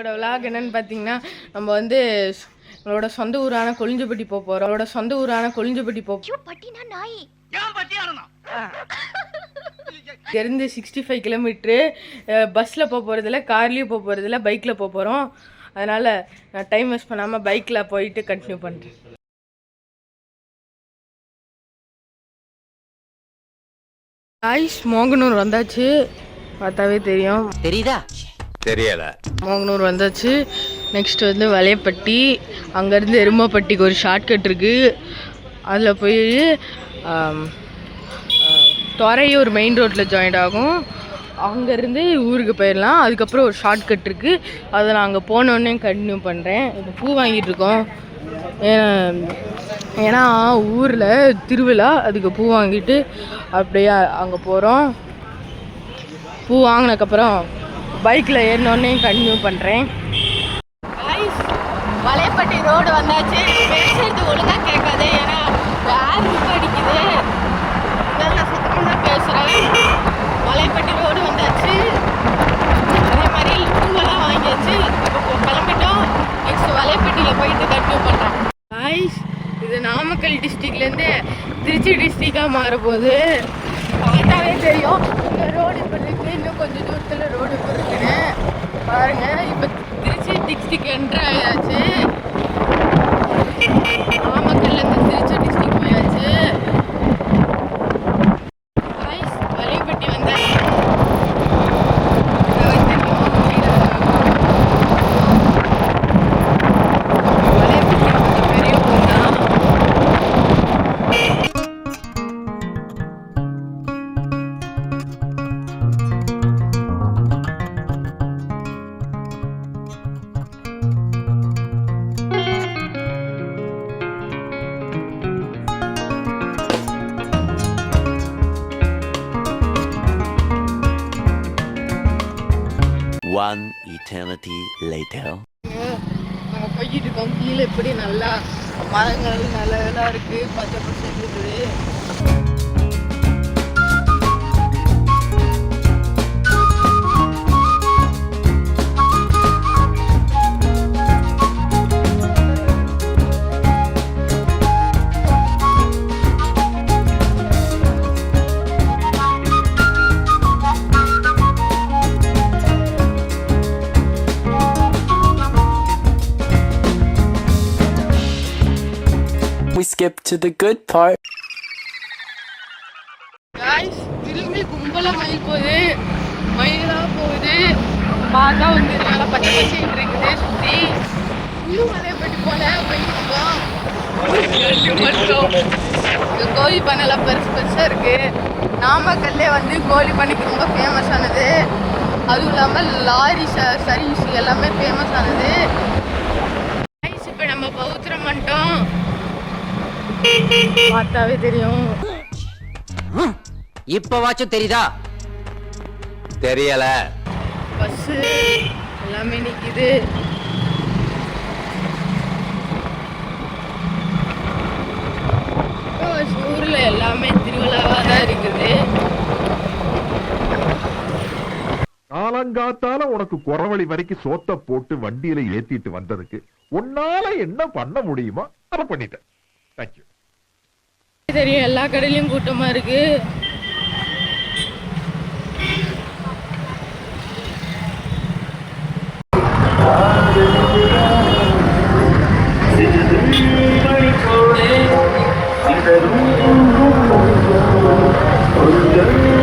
இன்னைக்கோட vlog என்னன்னு பார்த்தீங்கன்னா நம்ம வந்து நம்மளோட சொந்த ஊரான கொளிஞ்சப்பட்டி போக போகிறோம். இருந்து 65 கிலோமீட்ரு பஸ்ஸில் போக போகிறதில்ல, கார்லேயும் போக போகிறதில்ல, பைக்கில் போக போகிறோம். அதனால் நான் டைம் வேஸ்ட் பண்ணாமல் பைக்கில் போயிட்டு கண்டினியூ பண்ணுறேன். ஆயிஷ் மோகனூர் வந்தாச்சு, பார்த்தாவே தெரியும். தெரியுதா? தெரியல. மோகனூர் வந்தாச்சு. நெக்ஸ்ட் வந்து வலையப்பட்டி, அங்கேருந்து எருமப்பட்டிக்கு ஒரு ஷார்ட்கட் இருக்குது. அதில் போய் துறையூர் மெயின் ரோட்டில் ஜாயிண்ட் ஆகும். அங்கேருந்து ஊருக்கு போயிடலாம். அதுக்கப்புறம் ஒரு ஷார்ட்கட் இருக்குது, அதை நான் அங்கே போனோடனே கண்டினியூ பண்ணுறேன். இப்போ பூ வாங்கிட்டு இருக்கோம். ஏன்னா ஊரில் திருவிழா, அதுக்கு பூ வாங்கிட்டு அப்படியே அங்கே போகிறோம். பூ வாங்கினதுக்கப்புறம் பைக்கில் ஏறினோடனே கண்டினியூ பண்ணுறேன். வலையப்பட்டி ரோடு வந்தாச்சு. பேசுறது ஒழுங்காக கேட்காது, ஏன்னா யார் அடிக்குது. நான் சுத்தமாக தான் பேசுகிறேன். வலையப்பட்டி ரோடு வந்தாச்சு. அதே மாதிரி பூவெல்லாம் வாங்கியாச்சு. இப்போ கிளம்பிட்டோம். நெக்ஸ்ட் வலையப்பட்டியில் போயிட்டு கண்டினியூ பண்ணுறோம். ஆயிஷ் இது நாமக்கல் டிஸ்ட்ரிக்ட்லேருந்து திருச்சி டிஸ்ட்ரிக்டாக மாறப்போகுது. பார்த்தாவே தெரியும். இந்த ரோடு இப்போ இருக்குது, இன்னும் கொஞ்சம் தூரத்தில் ரோடு இப்போ இருக்குன்னு பாருங்கள். இப்போ திருச்சி டிஸ்ட்ரிக்ட் என்ட்ரு ஆயாச்சு. நாமக்கல்லேருந்து திருச்சி டிஸ்ட்ரிக்ட் போயாச்சு. வலையப்பட்டி வந்தாச்சு. One eternity later. நாங்கள் போய்கிட்டு இருக்கோம். கீழே எப்படி நல்லா மரங்கள் நல்லா இருக்குது, பச்சை பச்சை இருக்குது. We skip to the good part. Guys, திரும்பி கும்பலா மயில் போகுது, மயிலா போகுது. பார்த்தா வந்து நல்லா பச்சை பச்சைன்னு இருக்குது சுற்றி. இன்னும் வலையப்பட்டி போல போயிட்டுருக்கோம். கோழி பண்ணைலாம் பெருசாக இருக்குது. நாமக்கல்லே வந்து கோழி பண்ணைக்கு ரொம்ப ஃபேமஸானது. அதுவும் இல்லாமல் லாரி சர்வீஸ் எல்லாமே ஃபேமஸானது. இப்போ நம்ம பௌத்திரம் பண்ணிட்டோம். பார்த்தாவே தெரியும். இப்பவாச்சும் தெரியுதா? தெரியல. பஸ் எல்லாமே நிக்குது. ஊர்ல எல்லாமே திருவிழாவா தான் இருக்குது. காலங்காத்தால உனக்கு குறவழி வரைக்கும் சோத்த போட்டு வண்டியில ஏத்திட்டு வந்ததுக்கு உன்னால என்ன பண்ண முடியுமோ அதை பண்ணிட்டேன். தேங்க்யூ. தெரியும், எல்லா கடையிலயும் கூட்டமா இருக்கு. ஒரு